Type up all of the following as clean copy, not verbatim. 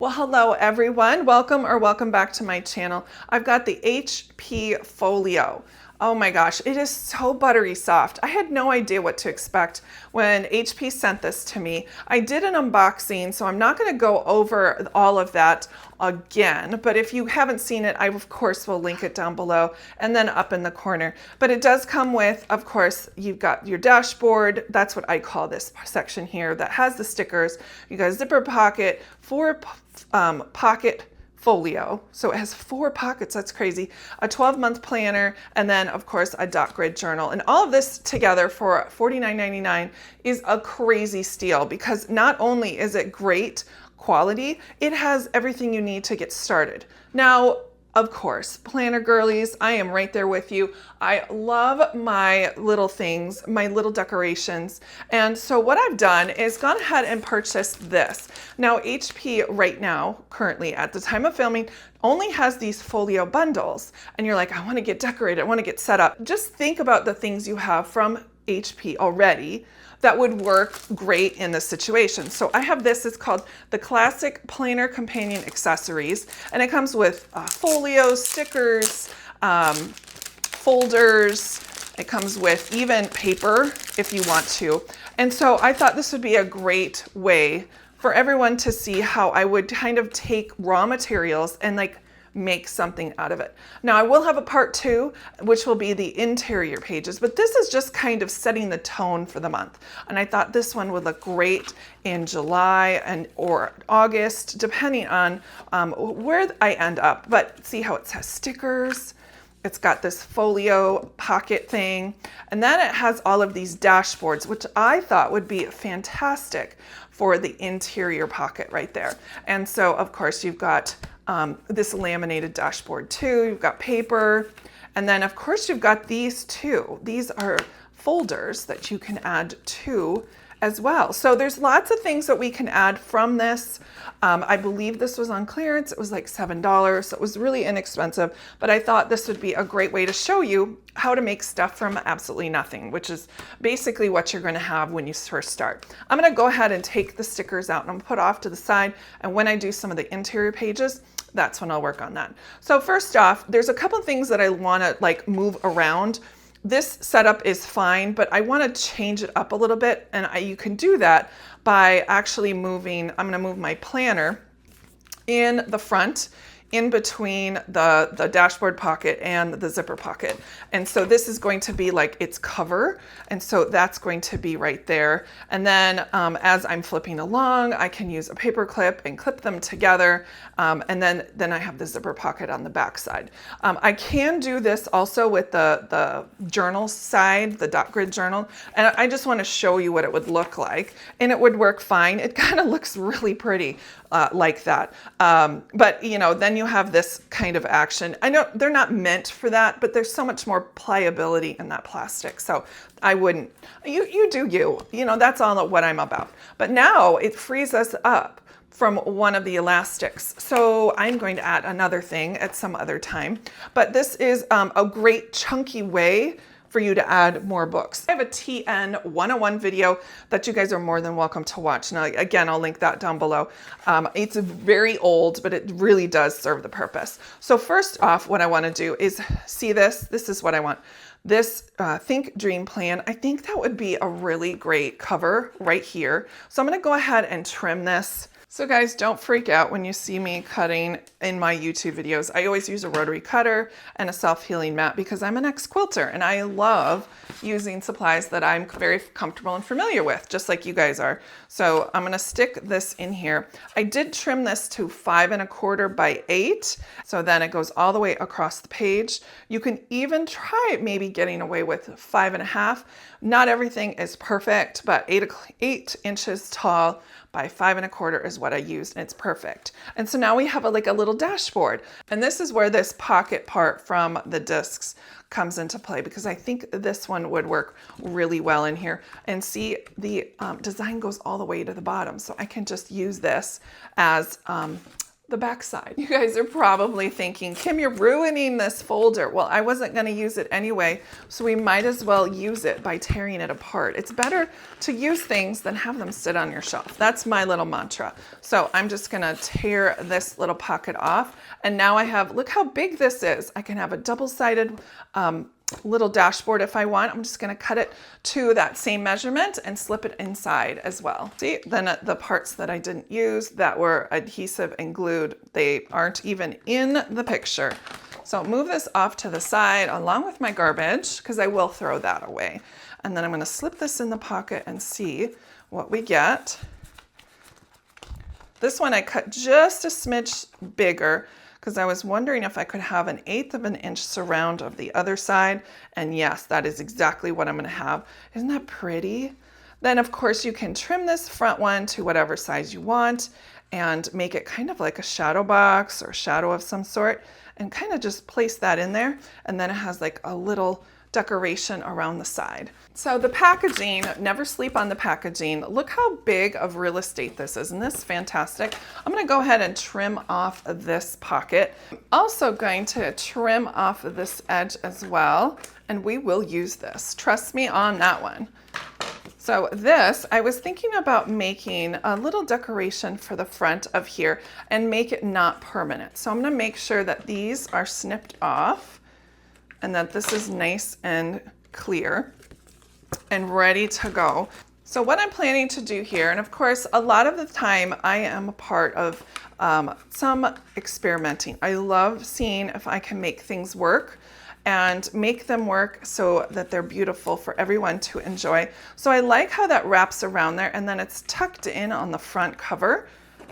Well, hello everyone. Welcome back to my channel. I've got the HP Folio. Oh my gosh, it is so buttery soft. I had no idea what to expect when HP sent this to me. I did an unboxing, so I'm not going to go over all of that again, but if you haven't seen it, I of course will link it down below and then up in the corner. But it does come with, of course, you've got your dashboard. That's what I call this section here that has the stickers. You got a zipper pocket, pocket folio. So it has 4 pockets. That's crazy. A 12-month planner, and then of course a dot grid journal. And all of this together for $49.99 is a crazy steal because not only is it great quality, it has everything you need to get started. Now, of course, planner girlies, I am right there with you. I love my little things, my little decorations. And so what I've done is gone ahead and purchased this. Now, HP right now, currently at the time of filming, only has these folio bundles. And you're like, I want to get decorated, I want to get set up. Just think about the things you have from HP already that would work great in this situation. So I have this, it's called the Classic Planner Companion Accessories, and it comes with folios, stickers, folders. It comes with even paper if you want to. And so I thought this would be a great way for everyone to see how I would kind of take raw materials and like make something out of it. Now I will have a part 2, which will be the interior pages, but this is just kind of setting the tone for the month. And I thought this one would look great in July or August, depending on where I end up. But see how it says stickers. It's got this folio pocket thing, and then it has all of these dashboards, which I thought would be fantastic for the interior pocket right there. And so of course you've got this laminated dashboard too. You've got paper, and then of course you've got these two. These are folders that you can add to as well. So there's lots of things that we can add from this. I believe this was on clearance. It was like $7, so it was really inexpensive, but I thought this would be a great way to show you how to make stuff from absolutely nothing, which is basically what you're going to have when you first start. I'm going to go ahead and take the stickers out and I'm going to put off to the side, and when I do some of the interior pages, that's when I'll work on that. So first off, there's a couple of things that I want to like move around. This setup is fine, but I want to change it up a little bit, and you can do that by actually moving. I'm going to move my planner in the front, in between the dashboard pocket and the zipper pocket. And so this is going to be like its cover. And so that's going to be right there. And then as I'm flipping along, I can use a paper clip and clip them together. And then I have the zipper pocket on the back side. I can do this also with the journal side, the dot grid journal. And I just want to show you what it would look like. And it would work fine. It kind of looks really pretty like that. But you know, then you have this kind of action. I know they're not meant for that, but there's so much more pliability in that plastic. So I wouldn't, you do you, you know, that's all what I'm about. But now it frees us up from one of the elastics. So I'm going to add another thing at some other time, but this is a great chunky way for you to add more books. I have a TN 101 video that you guys are more than welcome to watch. Now, again, I'll link that down below. It's very old, but it really does serve the purpose. So first off, what I want to do is see this. This is what I want. This Think Dream Plan. I think that would be a really great cover right here. So I'm going to go ahead and trim this. So guys, don't freak out when you see me cutting in my YouTube videos. I always use a rotary cutter and a self-healing mat because I'm an ex-quilter and I love using supplies that I'm very comfortable and familiar with, just like you guys are. So I'm gonna stick this in here. I did trim this to 5 1/4 by 8. So then it goes all the way across the page. You can even try maybe getting away with 5 1/2. Not everything is perfect, but 8 inches tall by 5 1/4 is what I used, and it's perfect. And so now we have like a little dashboard. And this is where this pocket part from the discs comes into play, because I think this one would work really well in here. And see, the design goes all the way to the bottom. So I can just use this as the back side. You guys are probably thinking, Kim, you're ruining this folder. Well, I wasn't going to use it anyway, so we might as well use it by tearing it apart. It's better to use things than have them sit on your shelf. That's my little mantra. So I'm just going to tear this little pocket off. And now I have, look how big this is. I can have a double-sided little dashboard if I want. I'm just going to cut it to that same measurement and slip it inside as well. See, then the parts that I didn't use that were adhesive and glued, they aren't even in the picture. So move this off to the side along with my garbage because I will throw that away. And then I'm going to slip this in the pocket and see what we get. This one I cut just a smidge bigger because I was wondering if I could have 1/8 of an inch surround of the other side. And yes, that is exactly what I'm going to have. Isn't that pretty? Then of course you can trim this front one to whatever size you want and make it kind of like a shadow box or shadow of some sort and kind of just place that in there. And then it has like a little decoration around the side. So the packaging, never sleep on the packaging. Look how big of real estate this is. Isn't this fantastic? I'm going to go ahead and trim off this pocket. I'm also going to trim off this edge as well, and we will use this. Trust me on that one. So this, I was thinking about making a little decoration for the front of here and make it not permanent. So I'm going to make sure that these are snipped off and that this is nice and clear and ready to go. So what I'm planning to do here, and of course, a lot of the time I am a part of some experimenting. I love seeing if I can make things work and make them work so that they're beautiful for everyone to enjoy. So I like how that wraps around there and then it's tucked in on the front cover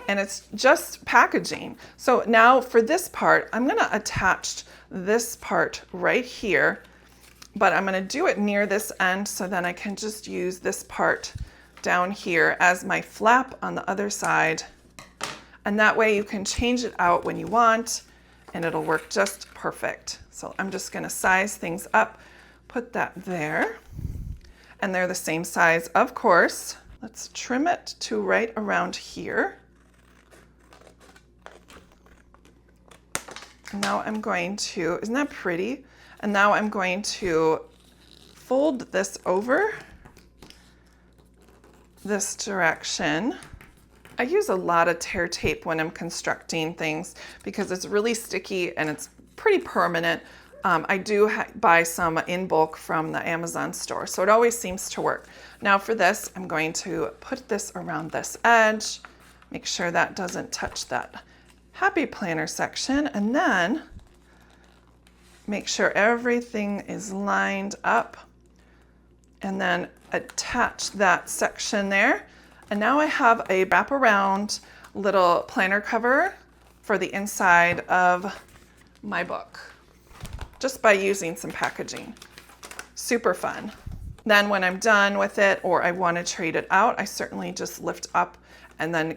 and it's just packaging. So now for this part, I'm gonna attach this part right here, but I'm going to do it near this end so then I can just use this part down here as my flap on the other side. And that way you can change it out when you want and it'll work just perfect. So I'm just going to size things up, put that there, and they're the same size, of course. Let's trim it to right around here. Now I'm going to, isn't that pretty? And now I'm going to fold this over this direction. I use a lot of tear tape when I'm constructing things because it's really sticky and it's pretty permanent. I do buy some in bulk from the Amazon store, so it always seems to work. Now for this, I'm going to put this around this edge, make sure that doesn't touch that Happy Planner section, and then make sure everything is lined up and then attach that section there. And now I have a wraparound little planner cover for the inside of my book just by using some packaging. Super fun. Then when I'm done with it or I want to trade it out, I certainly just lift up and then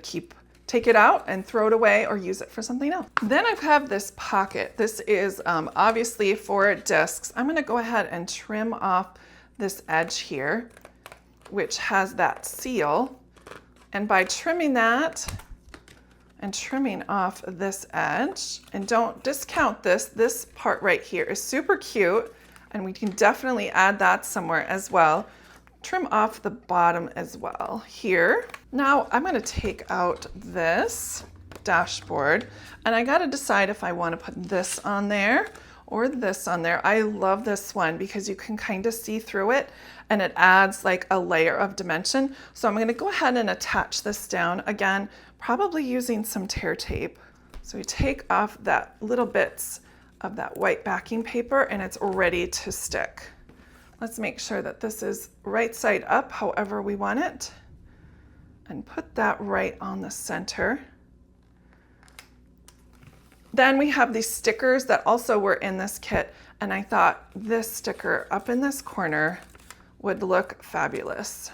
take it out and throw it away or use it for something else. Then I have this pocket. This is obviously for discs. I'm gonna go ahead and trim off this edge here, which has that seal. And by trimming that and trimming off this edge, and don't discount this part right here is super cute, and we can definitely add that somewhere as well. Trim off the bottom as well here. Now I'm going to take out this dashboard and I got to decide if I want to put this on there or this on there. I love this one because you can kind of see through it and it adds like a layer of dimension. So I'm going to go ahead and attach this down again, probably using some tear tape. So we take off that little bits of that white backing paper and it's ready to stick. Let's make sure that this is right side up, however we want it, and put that right on the center. Then we have these stickers that also were in this kit, and I thought this sticker up in this corner would look fabulous.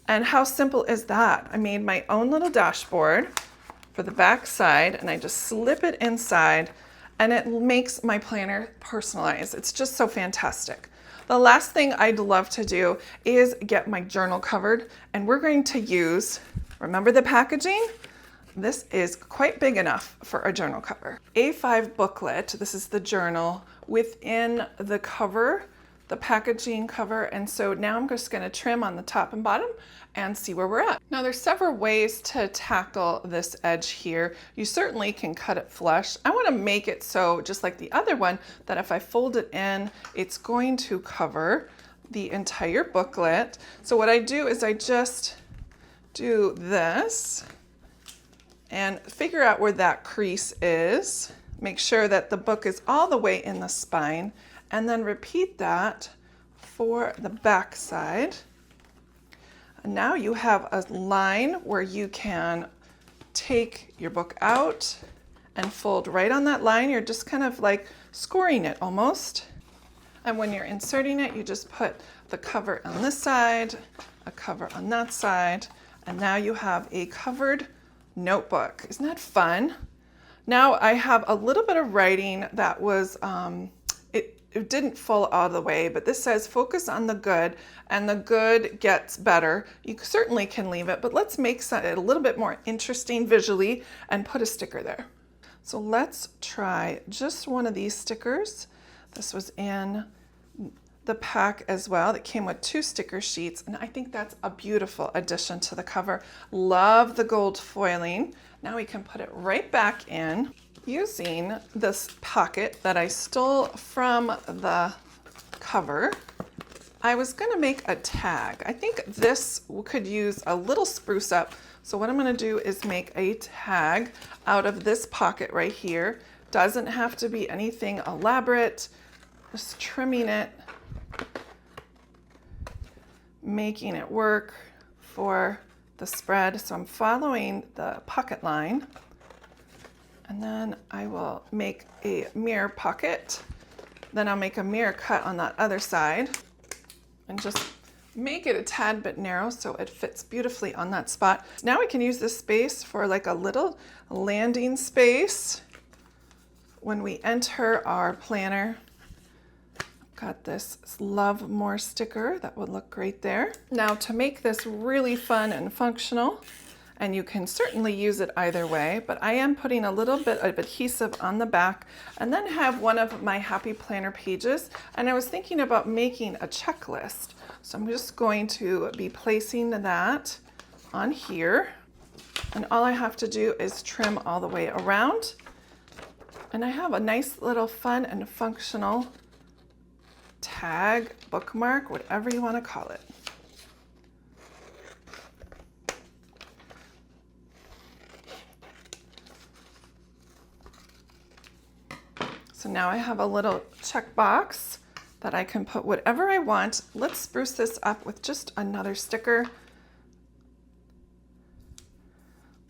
And how simple is that? I made my own little dashboard for the back side, and I just slip it inside, and it makes my planner personalized. It's just so fantastic. The last thing I'd love to do is get my journal covered, and we're going to use, remember the packaging? This is quite big enough for a journal cover. A5 booklet, this is the journal within the cover, the packaging cover, and so now I'm just going to trim on the top and bottom and see where we're at. Now there's several ways to tackle this edge here. You certainly can cut it flush. I want to make it so, just like the other one, that if I fold it in, it's going to cover the entire booklet. So what I do is I just do this and figure out where that crease is. Make sure that the book is all the way in the spine, and then repeat that for the back side. And now you have a line where you can take your book out and fold right on that line. You're just kind of like scoring it almost. And when you're inserting it, you just put the cover on this side, a cover on that side, and now you have a covered notebook. Isn't that fun? Now I have a little bit of writing that was, it didn't fall all the way, but this says focus on the good, and the good gets better. You certainly can leave it, but let's make it a little bit more interesting visually and put a sticker there. So let's try just one of these stickers. This was in the pack as well. That came with 2 sticker sheets, and I think that's a beautiful addition to the cover. Love the gold foiling. Now we can put it right back in using this pocket that I stole from the cover. I was going to make a tag. I think this could use a little spruce up. So what I'm going to do is make a tag out of this pocket right here. Doesn't have to be anything elaborate. Just trimming it, making it work for the spread. So I'm following the pocket line, and then I will make a mirror pocket. Then I'll make a mirror cut on that other side and just make it a tad bit narrow so it fits beautifully on that spot. Now we can use this space for like a little landing space when we enter our planner. Got this Love More sticker that would look great there. Now to make this really fun and functional, and you can certainly use it either way, but I am putting a little bit of adhesive on the back and then have one of my Happy Planner pages, and I was thinking about making a checklist. So I'm just going to be placing that on here, and all I have to do is trim all the way around, and I have a nice little fun and functional tag, bookmark, whatever you want to call it. So now I have a little checkbox that I can put whatever I want. Let's spruce this up with just another sticker.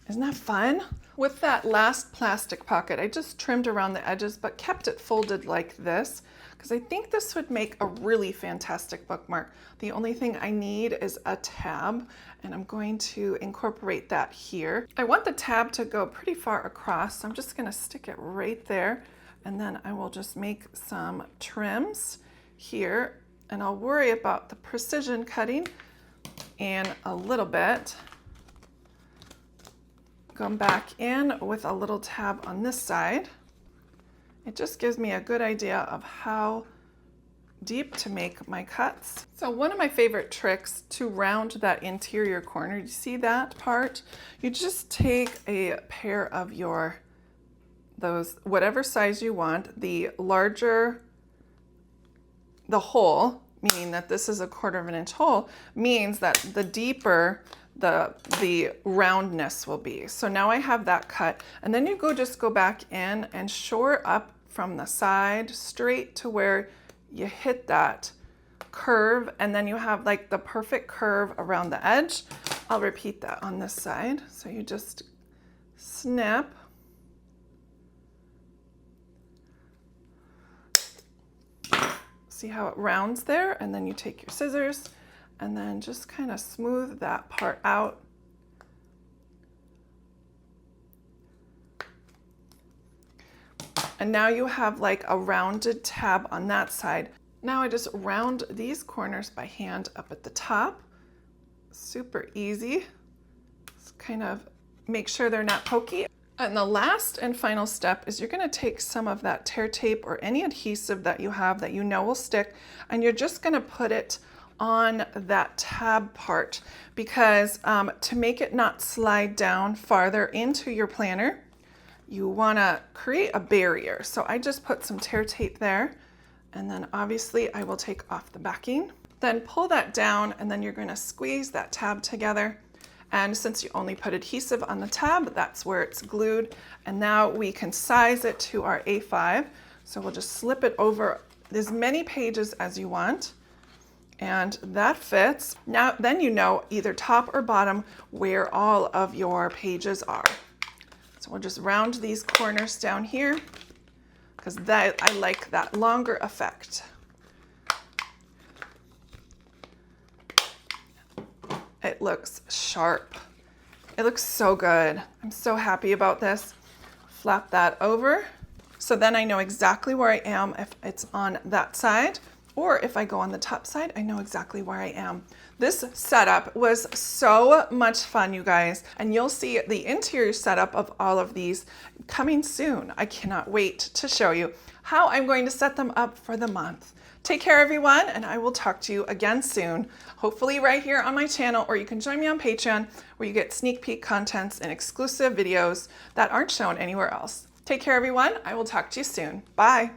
Isn't that fun? With that last plastic pocket, I just trimmed around the edges but kept it folded like this, because I think this would make a really fantastic bookmark. The only thing I need is a tab, and I'm going to incorporate that here. I want the tab to go pretty far across, so I'm just going to stick it right there, and then I will just make some trims here, and I'll worry about the precision cutting in a little bit. Come back in with a little tab on this side. It just gives me a good idea of how deep to make my cuts. So one of my favorite tricks to round that interior corner, you see that part? You just take a pair of those, whatever size you want, the larger the hole, meaning that this is a 1/4 of an inch hole, means that the deeper the roundness will be. So now I have that cut, and then you just go back in and shore up from the side straight to where you hit that curve, and then you have like the perfect curve around the edge. I'll repeat that on this side. So you just snip. See how it rounds there, and then you take your scissors and then just kind of smooth that part out. And now you have like a rounded tab on that side. Now I just round these corners by hand up at the top. Super easy. Just kind of make sure they're not pokey. And the last and final step is you're going to take some of that tear tape or any adhesive that you have that you know will stick, and you're just going to put it on that tab part, because to make it not slide down farther into your planner, you want to create a barrier. So I just put some tear tape there, and then obviously I will take off the backing. Then pull that down, and then you're going to squeeze that tab together. And since you only put adhesive on the tab, that's where it's glued. And now we can size it to our A5. So we'll just slip it over as many pages as you want. And that fits. Now, then you know either top or bottom where all of your pages are. So we'll just round these corners down here, because I like that longer effect. It looks sharp. It looks so good. I'm so happy about this. Flap that over. So then I know exactly where I am if it's on that side, or if I go on the top side, I know exactly where I am. This setup was so much fun, you guys, and you'll see the interior setup of all of these coming soon. I cannot wait to show you how I'm going to set them up for the month. Take care, everyone, and I will talk to you again soon, hopefully right here on my channel, or you can join me on Patreon, where you get sneak peek contents and exclusive videos that aren't shown anywhere else. Take care, everyone. I will talk to you soon. Bye.